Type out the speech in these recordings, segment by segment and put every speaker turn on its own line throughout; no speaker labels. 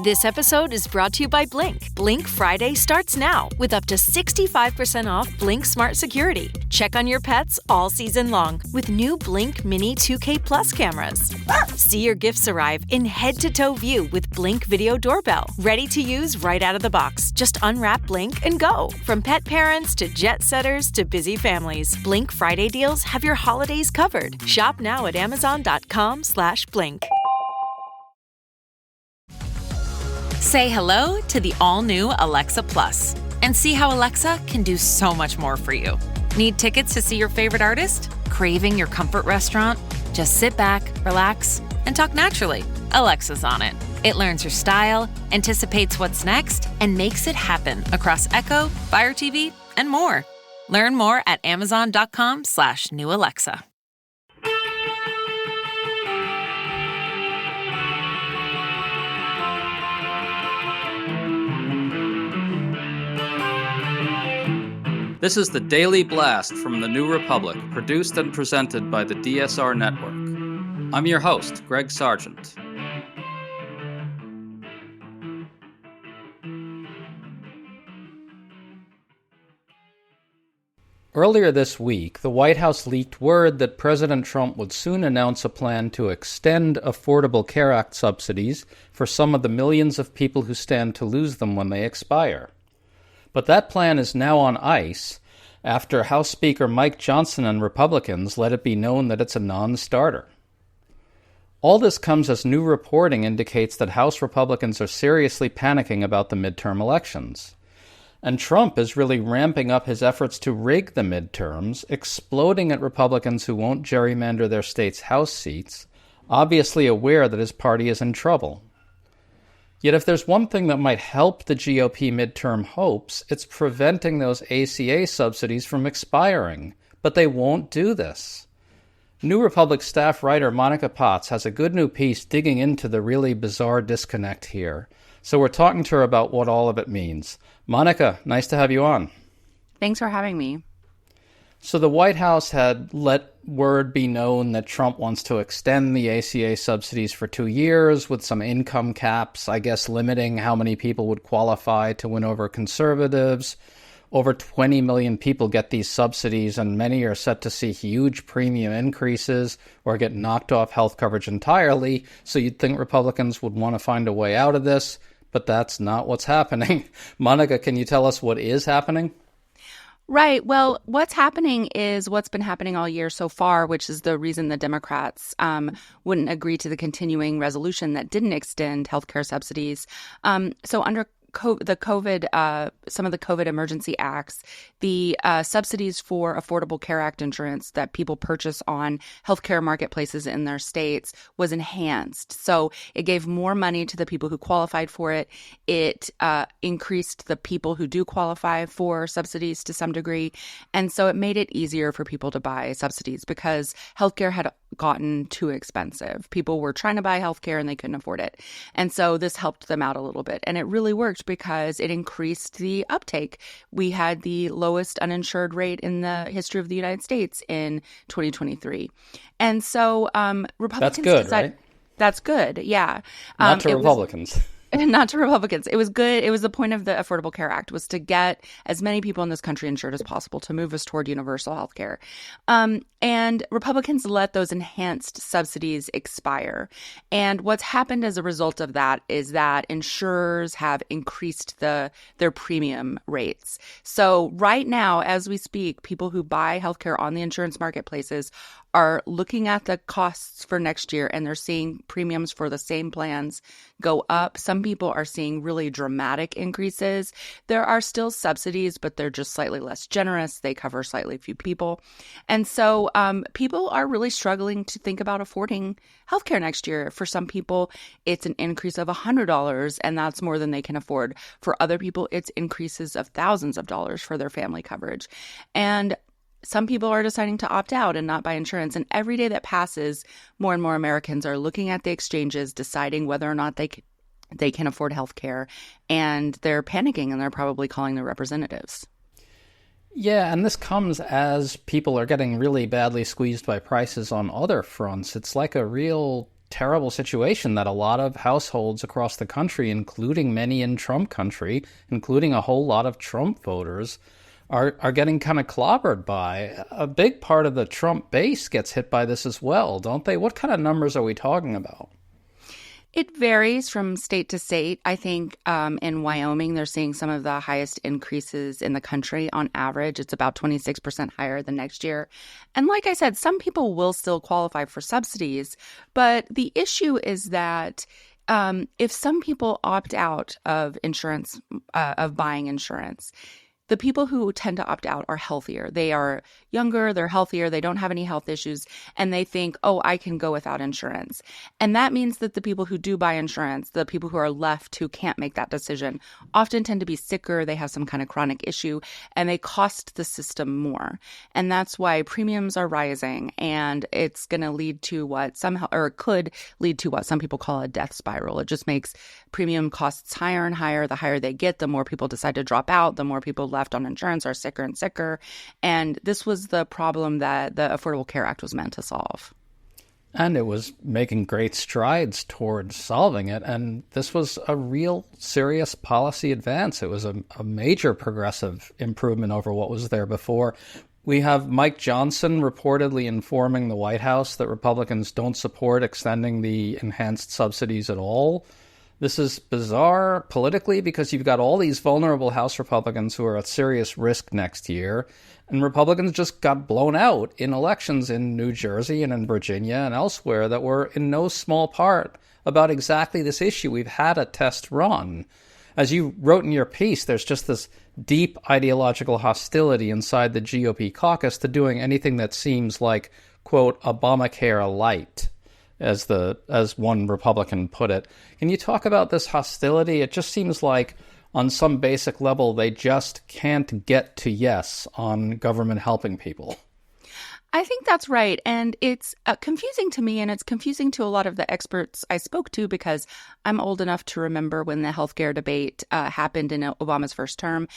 This episode is brought to you by Blink. Blink Friday starts now with up to 65% off Blink Smart Security. Check on your pets all season long with new Blink Mini 2K Plus cameras. See your gifts arrive in head-to-toe view with Blink Video Doorbell. Ready to use right out of the box. Just unwrap Blink and go. From pet parents to jet setters to busy families, Blink Friday deals have your holidays covered. Shop now at amazon.com/blink.
Say hello to the all-new Alexa Plus and see how Alexa can do so much more for you. Need tickets to see your favorite artist? Craving your comfort restaurant? Just sit back, relax, and talk naturally. Alexa's on it. It learns your style, anticipates what's next, and makes it happen across Echo, Fire TV, and more. Learn more at amazon.com/new Alexa.
This is the Daily Blast from the New Republic, produced and presented by the DSR Network. I'm your host, Greg Sargent. Earlier this week, the White House leaked word that President Trump would soon announce a plan to extend Affordable Care Act subsidies for some of the millions of people who stand to lose them when they expire. But that plan is now on ice after House Speaker Mike Johnson and Republicans let it be known that it's a non-starter. All this comes as new reporting indicates that House Republicans are seriously panicking about the midterm elections. And Trump is really ramping up his efforts to rig the midterms, exploding at Republicans who won't gerrymander their state's House seats, obviously aware that his party is in trouble. Yet if there's one thing that might help the GOP midterm hopes, it's preventing those ACA subsidies from expiring. But they won't do this. New Republic staff writer Monica Potts has a good new piece digging into the really bizarre disconnect here. So we're talking to her about what all of it means. Monica, nice to have you on.
Thanks for having me.
So the White House had let word be known that Trump wants to extend the ACA subsidies for 2 years with some income caps, I guess limiting how many people would qualify to win over conservatives. Over 20 million people get these subsidies, and many are set to see huge premium increases or get knocked off health coverage entirely. So you'd think Republicans would want to find a way out of this, but that's not what's happening. Monica, can you tell us what is happening?
Right. Well, what's happening is what's been happening all year so far, which is the reason the Democrats wouldn't agree to the continuing resolution that didn't extend healthcare subsidies. So under some of the COVID emergency acts, the subsidies for Affordable Care Act insurance that people purchase on healthcare marketplaces in their states was enhanced. So it gave more money to the people who qualified for it. It increased the people who do qualify for subsidies to some degree. And so it made it easier for people to buy subsidies because healthcare had gotten too expensive. People were trying to buy healthcare and they couldn't afford it. And so this helped them out a little bit. And it really worked because it increased the uptake. We had the lowest uninsured rate in the history of the United States in 2023. And so Republicans...
That's good, right?
That's good, yeah.
Not to Republicans.
Not to Republicans. It was good. It was the point of the Affordable Care Act was to get as many people in this country insured as possible to move us toward universal health care. And Republicans let those enhanced subsidies expire. And what's happened as a result of that is that insurers have increased their premium rates. So right now, as we speak, people who buy healthcare on the insurance marketplaces are looking at the costs for next year and they're seeing premiums for the same plans go up. Some people are seeing really dramatic increases. There are still subsidies, but they're just slightly less generous. They cover slightly few people. And so people are really struggling to think about affording healthcare next year. For some people, it's an increase of $100, and that's more than they can afford. For other people, it's increases of thousands of dollars for their family coverage. And some people are deciding to opt out and not buy insurance. And every day that passes, more and more Americans are looking at the exchanges, deciding whether or not they can afford health care. And they're panicking and they're probably calling their representatives.
Yeah, and this comes as people are getting really badly squeezed by prices on other fronts. It's like a real terrible situation that a lot of households across the country, including many in Trump country, including a whole lot of Trump voters, are getting kind of clobbered by. A big part of the Trump base gets hit by this as well, don't they? What kind of numbers are we talking about?
It varies from state to state. I think in Wyoming, they're seeing some of the highest increases in the country. On average, it's about 26% higher than next year. And like I said, some people will still qualify for subsidies. But the issue is that if some people opt out of insurance, of buying insurance, the people who tend to opt out are healthier. They are younger, they're healthier, they don't have any health issues, and they think, oh, I can go without insurance. And that means that the people who do buy insurance, the people who are left who can't make that decision, often tend to be sicker, they have some kind of chronic issue, and they cost the system more. And that's why premiums are rising, and it's going to lead to could lead to what some people call a death spiral. It just makes premium costs higher and higher. The higher they get, the more people decide to drop out, the more people left on insurance are sicker and sicker. And this was the problem that the Affordable Care Act was meant to solve.
And it was making great strides towards solving it. And this was a real serious policy advance. It was a major progressive improvement over what was there before. We have Mike Johnson reportedly informing the White House that Republicans don't support extending the enhanced subsidies at all. This is bizarre politically because you've got all these vulnerable House Republicans who are at serious risk next year, and Republicans just got blown out in elections in New Jersey and in Virginia and elsewhere that were in no small part about exactly this issue. We've had a test run. As you wrote in your piece, there's just this deep ideological hostility inside the GOP caucus to doing anything that seems like, quote, Obamacare light, as one Republican put it. Can you talk about this hostility? It just seems like on some basic level, they just can't get to yes on government helping people.
I think that's right. And it's confusing to me, and it's confusing to a lot of the experts I spoke to, because I'm old enough to remember when the healthcare debate happened in Obama's first term.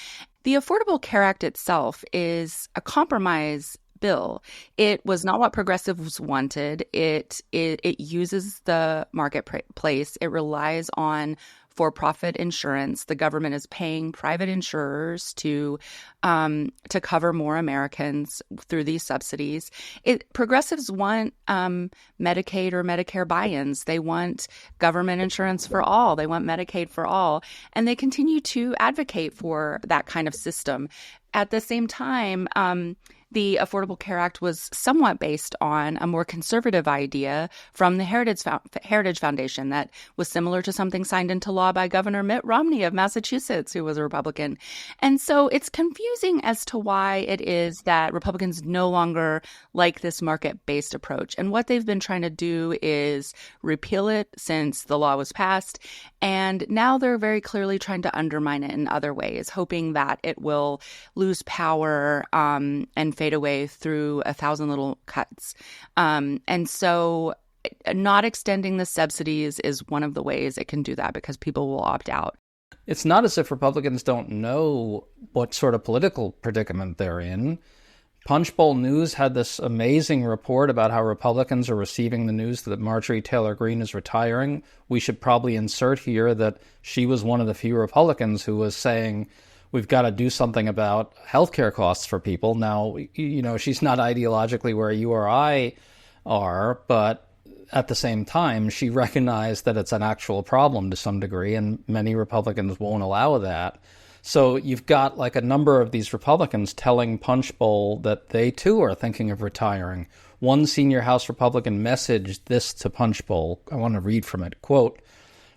The Affordable Care Act itself is a compromise bill. It was not what progressives wanted. It uses the marketplace. It relies on for-profit insurance. The government is paying private insurers to cover more Americans through these subsidies. Progressives want Medicaid or Medicare buy-ins. They want government insurance for all. They want Medicaid for all. And they continue to advocate for that kind of system. At the same time, the Affordable Care Act was somewhat based on a more conservative idea from the Heritage Foundation that was similar to something signed into law by Governor Mitt Romney of Massachusetts, who was a Republican. And so it's confusing as to why it is that Republicans no longer like this market-based approach. And what they've been trying to do is repeal it since the law was passed. And now they're very clearly trying to undermine it in other ways, hoping that it will lose power and fade away through 1,000 little cuts. And so not extending the subsidies is one of the ways it can do that, because people will opt out.
It's not as if Republicans don't know what sort of political predicament they're in. Punchbowl News had this amazing report about how Republicans are receiving the news that Marjorie Taylor Greene is retiring. We should probably insert here that she was one of the few Republicans who was saying, we've got to do something about healthcare costs for people. Now, she's not ideologically where you or I are, but at the same time, she recognized that it's an actual problem to some degree, and many Republicans won't allow that. So you've got like a number of these Republicans telling Punchbowl that they too are thinking of retiring. One senior House Republican messaged this to Punchbowl. I want to read from it. Quote,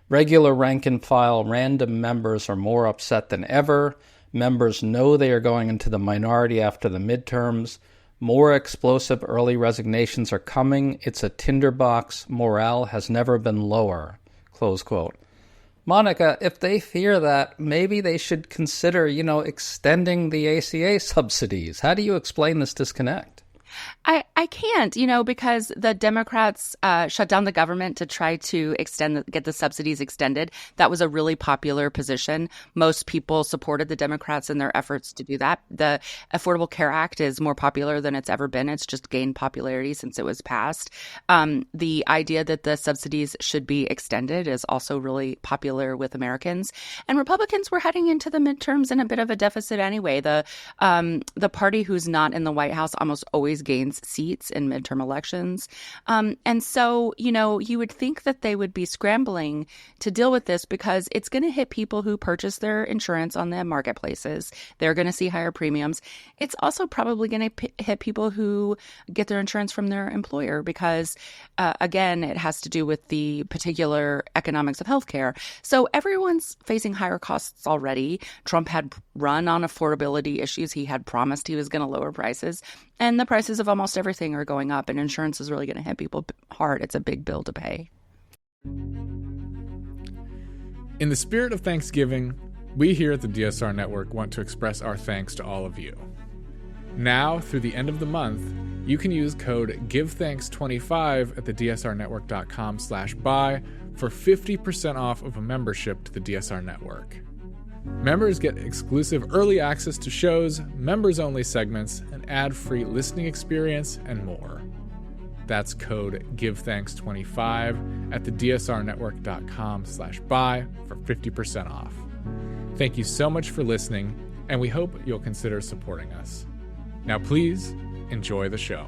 "Regular rank-and-file random members are more upset than ever. Members know they are going into the minority after the midterms. More explosive early resignations are coming. It's a tinderbox. Morale has never been lower." Close quote. Monica, if they fear that, maybe they should consider, extending the ACA subsidies. How do you explain this disconnect?
I can't, because the Democrats shut down the government to try to get the subsidies extended. That was a really popular position. Most people supported the Democrats in their efforts to do that. The Affordable Care Act is more popular than it's ever been. It's just gained popularity since it was passed. The idea that the subsidies should be extended is also really popular with Americans. And Republicans were heading into the midterms in a bit of a deficit anyway. The party who's not in the White House almost always gains seats in midterm elections. And so, you would think that they would be scrambling to deal with this because it's going to hit people who purchase their insurance on the marketplaces. They're going to see higher premiums. It's also probably going to hit people who get their insurance from their employer because, again, it has to do with the particular economics of healthcare. So everyone's facing higher costs already. Trump had run on affordability issues. He had promised he was going to lower prices. And the prices of almost everything are going up, and insurance is really going to hit people hard. It's a big bill to pay.
In the spirit of Thanksgiving, we here at the DSR Network want to express our thanks to all of you. Now, through the end of the month, you can use code GIVETHANKS25 at the dsrnetwork.com/buy for 50% off of a membership to the DSR Network. Members get exclusive early access to shows, members-only segments, an ad-free listening experience, and more. That's code GIVETHANKS25 at the dsrnetwork.com/buy for 50% off. Thank you so much for listening, and we hope you'll consider supporting us. Now please, enjoy the show.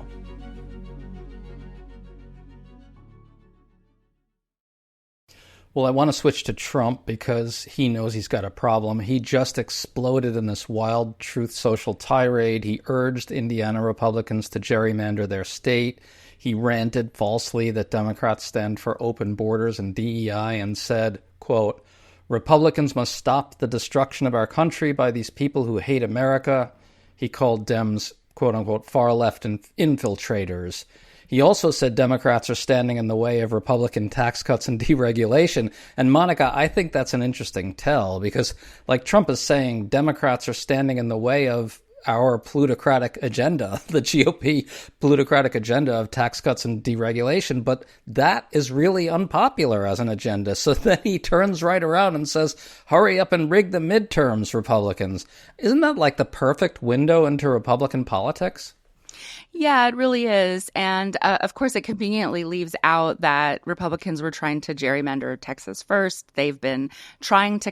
Well, I want to switch to Trump because he knows he's got a problem. He just exploded in this wild Truth Social tirade. He urged Indiana Republicans to gerrymander their state. He ranted falsely that Democrats stand for open borders and DEI and said, quote, "Republicans must stop the destruction of our country by these people who hate America." He called Dems, quote unquote, far-left infiltrators. He also said Democrats are standing in the way of Republican tax cuts and deregulation. And Monica, I think that's an interesting tell because, like Trump is saying, Democrats are standing in the way of our plutocratic agenda, the GOP plutocratic agenda of tax cuts and deregulation. But that is really unpopular as an agenda. So then he turns right around and says, hurry up and rig the midterms, Republicans. Isn't that like the perfect window into Republican politics?
Yeah, it really is. And of course, it conveniently leaves out that Republicans were trying to gerrymander Texas first. They've been trying to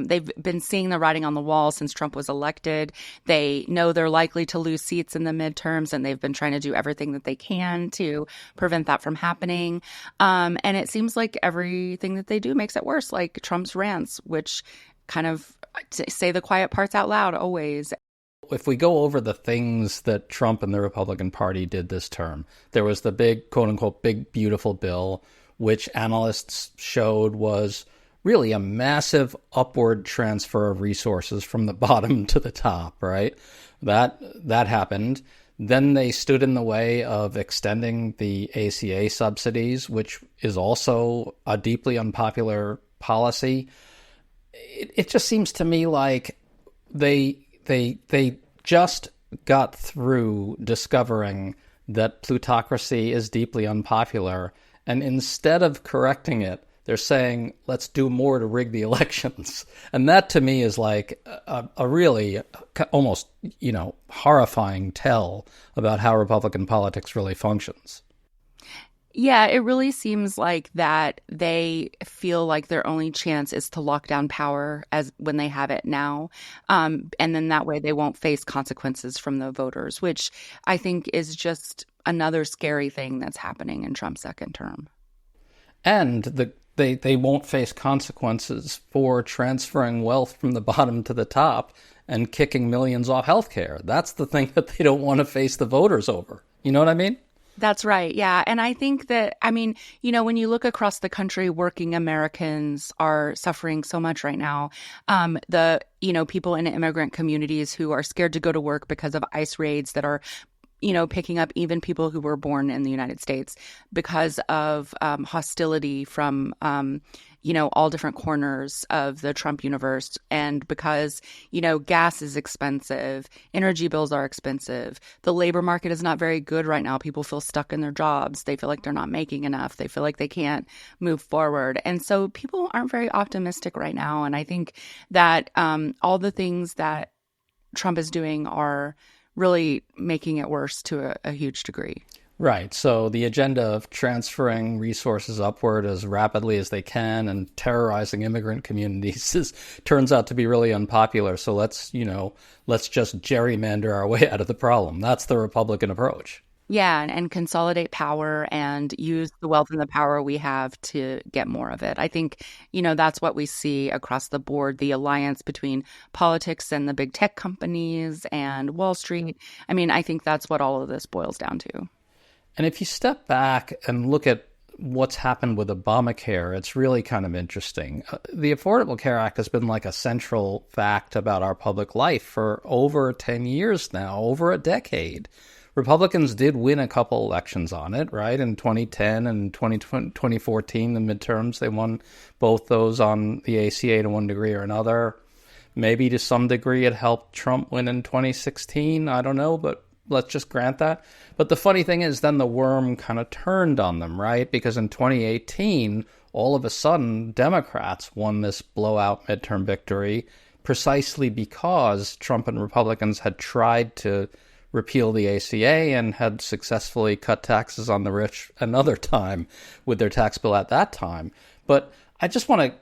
they've been seeing the writing on the wall since Trump was elected. They know they're likely to lose seats in the midterms, and they've been trying to do everything that they can to prevent that from happening. And it seems like everything that they do makes it worse, like Trump's rants, which kind of say the quiet parts out loud always.
If we go over the things that Trump and the Republican Party did this term, there was the big, quote unquote, big, beautiful bill, which analysts showed was really a massive upward transfer of resources from the bottom to the top, right? That happened. Then they stood in the way of extending the ACA subsidies, which is also a deeply unpopular policy. It just seems to me like they just got through discovering that plutocracy is deeply unpopular, and instead of correcting it, they're saying, let's do more to rig the elections. And that to me is like a really almost, horrifying tell about how Republican politics really functions.
Yeah, it really seems like that they feel like their only chance is to lock down power as when they have it now. And then that way they won't face consequences from the voters, which I think is just another scary thing that's happening in Trump's second term. And
they won't face consequences for transferring wealth from the bottom to the top and kicking millions off healthcare. That's the thing that they don't want to face the voters over. You know what I mean?
That's right. Yeah. And I think that, when you look across the country, working Americans are suffering so much right now. People in immigrant communities who are scared to go to work because of ICE raids that are picking up even people who were born in the United States because of hostility from, all different corners of the Trump universe. And because, gas is expensive, energy bills are expensive, the labor market is not very good right now. People feel stuck in their jobs. They feel like they're not making enough. They feel like they can't move forward. And so people aren't very optimistic right now. And I think that all the things that Trump is doing are really making it worse to a huge degree.
Right. So the agenda of transferring resources upward as rapidly as they can and terrorizing immigrant communities turns out to be really unpopular. So let's just gerrymander our way out of the problem. That's the Republican approach.
Yeah, and consolidate power and use the wealth and the power we have to get more of it. I think, that's what we see across the board, the alliance between politics and the big tech companies and Wall Street. I mean, I think that's what all of this boils down to.
And if you step back and look at what's happened with Obamacare, it's really kind of interesting. The Affordable Care Act has been like a central fact about our public life for over 10 years now, over a decade. Republicans did win a couple elections on it, right? In 2010 and 2014, the midterms, they won both those on the ACA to one degree or another. Maybe to some degree it helped Trump win in 2016. I don't know, but let's just grant that. But the funny thing is then the worm kind of turned on them, right? Because in 2018, all of a sudden, Democrats won this blowout midterm victory precisely because Trump and Republicans had tried to repeal the ACA and had successfully cut taxes on the rich another time with their tax bill at that time. But I just want to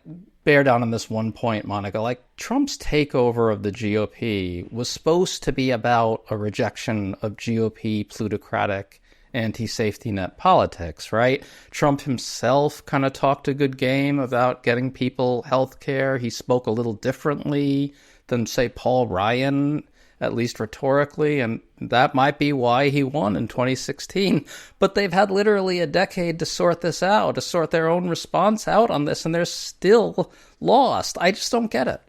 bear down on this one point, Monica. Like, Trump's takeover of the GOP was supposed to be about a rejection of GOP plutocratic anti-safety net politics, right? Trump himself kind of talked a good game about getting people health care. He spoke a little differently than, say, Paul Ryan, at least rhetorically, and that might be why he won in 2016. But they've had literally a decade to sort this out, to sort their own response out on this, and they're still lost. I just don't get it.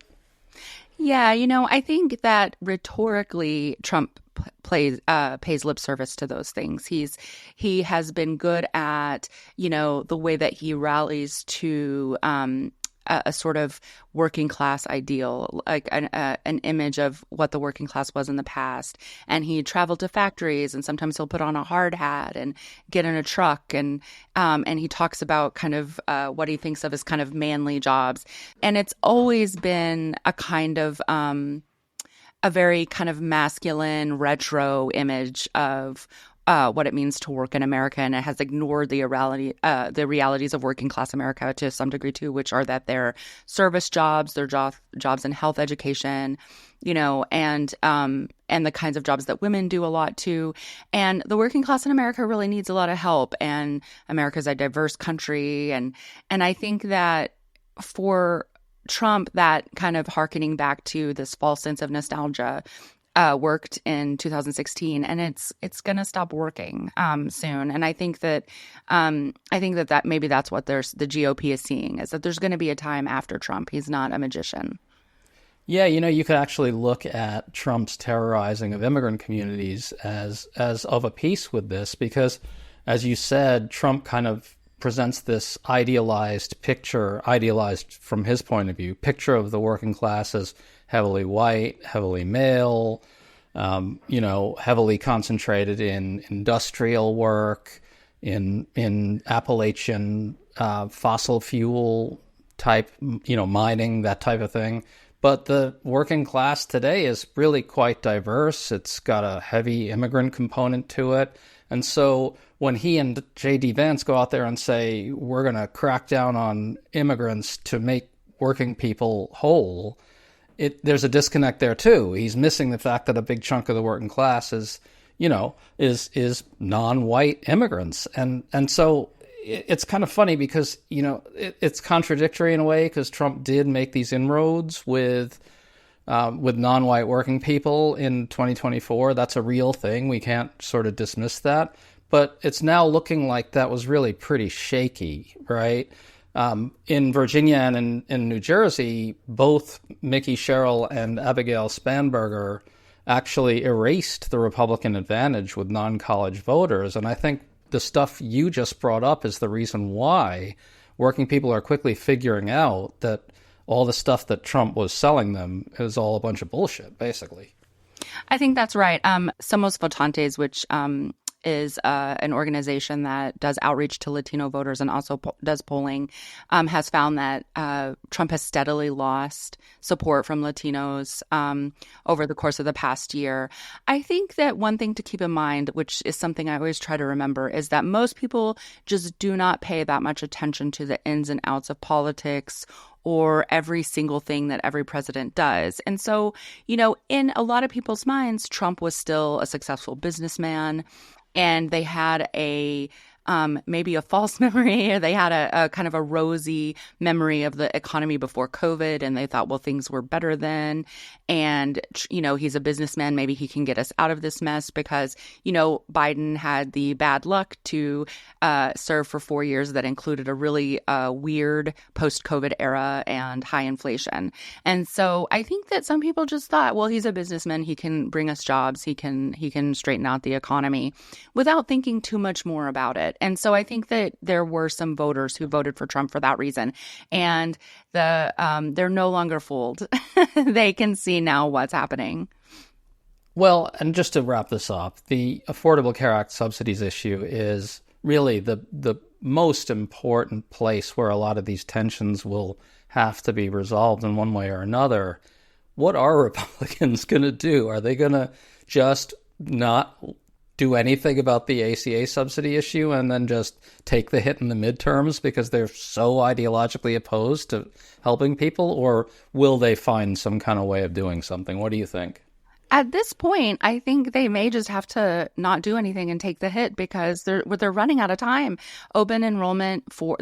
Yeah, I think that rhetorically Trump pays lip service to those things. He has been good at, the way that he rallies to a sort of working class ideal, like an image of what the working class was in the past. And he traveled to factories, and sometimes he'll put on a hard hat and get in a truck, and he talks about kind of what he thinks of as kind of manly jobs. And it's always been a kind of a very kind of masculine retro image of what it means to work in America, and it has ignored the realities of working class America to some degree too, which are that they're service jobs, they're jobs in health education, and the kinds of jobs that women do a lot too. And the working class in America really needs a lot of help. And America's a diverse country, and I think that for Trump, that kind of hearkening back to this false sense of nostalgia worked in 2016, and it's going to stop working soon. And I think that maybe that's what the GOP is seeing, is that there's going to be a time after Trump. He's not a magician.
Yeah, you could actually look at Trump's terrorizing of immigrant communities as of a piece with this, because, as you said, Trump kind of presents this idealized from his point of view, picture of the working class as heavily white, heavily male, heavily concentrated in industrial work, in Appalachian fossil fuel type, mining, that type of thing. But the working class today is really quite diverse. It's got a heavy immigrant component to it. And so when he and J.D. Vance go out there and say, we're going to crack down on immigrants to make working people whole, there's a disconnect there too. He's missing the fact that a big chunk of the working class is non-white immigrants. And so it's kind of funny because, it's contradictory in a way, because Trump did make these inroads with non-white working people in 2024. That's a real thing. We can't sort of dismiss that. But it's now looking like that was really pretty shaky, right? In Virginia and in New Jersey, both Mickey Sherrill and Abigail Spanberger actually erased the Republican advantage with non-college voters. And I think the stuff you just brought up is the reason why working people are quickly figuring out that all the stuff that Trump was selling them is all a bunch of bullshit, basically.
I think that's right. Somos Votantes, which is an organization that does outreach to Latino voters and also does polling, has found that Trump has steadily lost support from Latinos over the course of the past year. I think that one thing to keep in mind, which is something I always try to remember, is that most people just do not pay that much attention to the ins and outs of politics or every single thing that every president does. And so, in a lot of people's minds, Trump was still a successful businessman, and they had maybe a false memory, or they had a kind of a rosy memory of the economy before COVID, and they thought, well, things were better then. And, he's a businessman. Maybe he can get us out of this mess because, Biden had the bad luck to serve for 4 years that included a really weird post-COVID era and high inflation. And so I think that some people just thought, well, he's a businessman. He can bring us jobs. He can straighten out the economy without thinking too much more about it. And so I think that there were some voters who voted for Trump for that reason. And they're no longer fooled. They can see now what's happening.
Well, and just to wrap this up, the Affordable Care Act subsidies issue is really the most important place where a lot of these tensions will have to be resolved in one way or another. What are Republicans going to do? Are they going to just not do anything about the ACA subsidy issue and then just take the hit in the midterms because they're so ideologically opposed to helping people? Or will they find some kind of way of doing something? What do you think?
At this point, I think they may just have to not do anything and take the hit because they're running out of time. Open enrollment for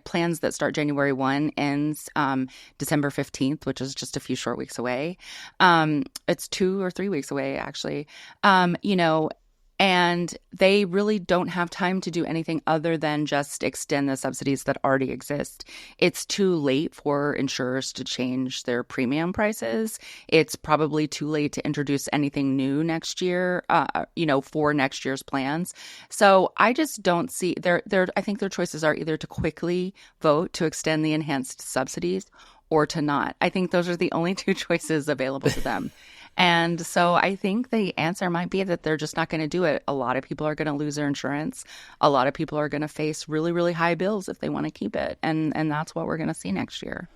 plans that start January 1 ends December 15th, which is just a few short weeks away. It's 2 or 3 weeks away, actually. And they really don't have time to do anything other than just extend the subsidies that already exist. It's too late for insurers to change their premium prices. It's probably too late to introduce anything new next year, for next year's plans. So I just don't see I think their choices are either to quickly vote to extend the enhanced subsidies or to not. I think those are the only two choices available to them. And so I think the answer might be that they're just not going to do it. A lot of people are going to lose their insurance. A lot of people are going to face really, really high bills if they want to keep it. And that's what we're going to see next year.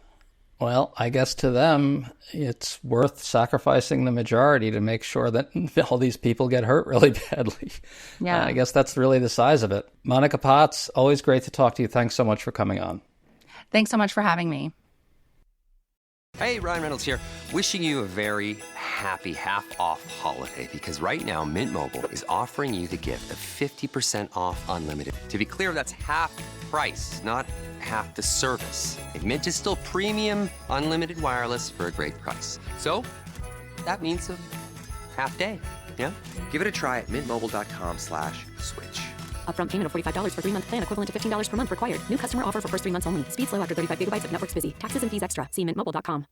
Well, I guess to them, it's worth sacrificing the majority to make sure that all these people get hurt really badly.
Yeah.
I guess that's really the size of it. Monica Potts, always great to talk to you. Thanks so much for coming on.
Thanks so much for having me.
Hey, Ryan Reynolds here, wishing you a very happy half-off holiday because right now Mint Mobile is offering you the gift of 50% off unlimited. To be clear, that's half price, not half the service. And Mint is still premium unlimited wireless for a great price. So that means a half day, yeah? Give it a try at mintmobile.com/switch.
Upfront payment of $45 for 3-month plan, equivalent to $15 per month required. New customer offer for first 3 months only. Speeds slow after 35 gigabytes if network's busy. Taxes and fees extra. See mintmobile.com.